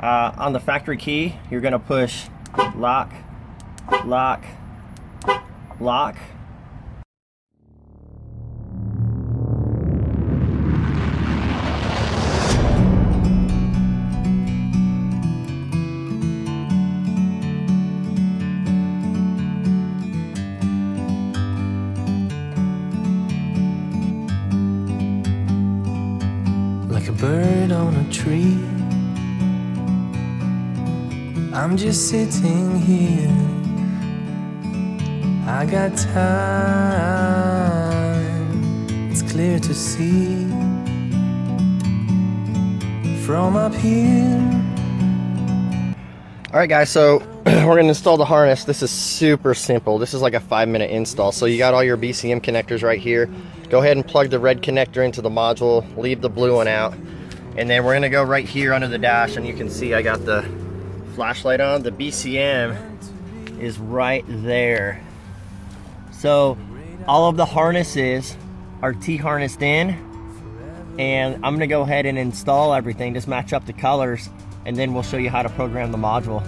On the factory key, you're going to push lock, lock, lock. Like a bird on a tree, I'm just sitting here. I got time, it's clear to see from up here. Alright guys, so we're going to install the harness. This is super simple. This is like a 5-minute install. So you got all your BCM connectors right here. Go ahead and plug the red connector into the module, leave the blue one out, and then we're going to go right here under the dash, and you can see I got the flashlight on. The BCM is right there. So all of the harnesses are T-harnessed in, and I'm going to go ahead and install everything, just match up the colors, and then we'll show you how to program the module.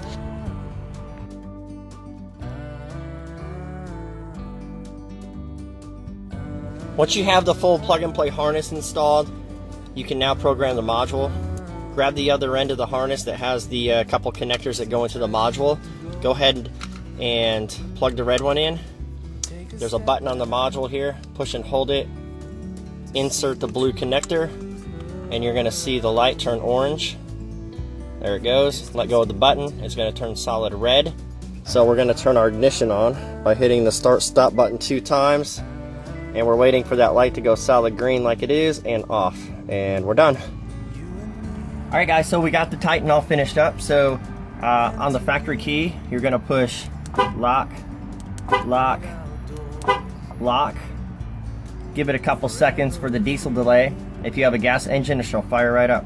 Once you have the full plug-and-play harness installed, you can now program the module. Grab the other end of the harness that has the couple connectors that go into the module. Go ahead and plug the red one in. There's a button on the module here. Push and hold it. Insert the blue connector, and you're going to see the light turn orange. There it goes. Let go of the button. It's going to turn solid red. So we're going to turn our ignition on by hitting the start-stop button 2 times. And we're waiting for that light to go solid green like it is, and off. And we're done. Alright guys, so we got the Titan all finished up. So on the factory key, you're going to push lock, lock, lock. Give it a couple seconds for the diesel delay. If you have a gas engine, it shall fire right up.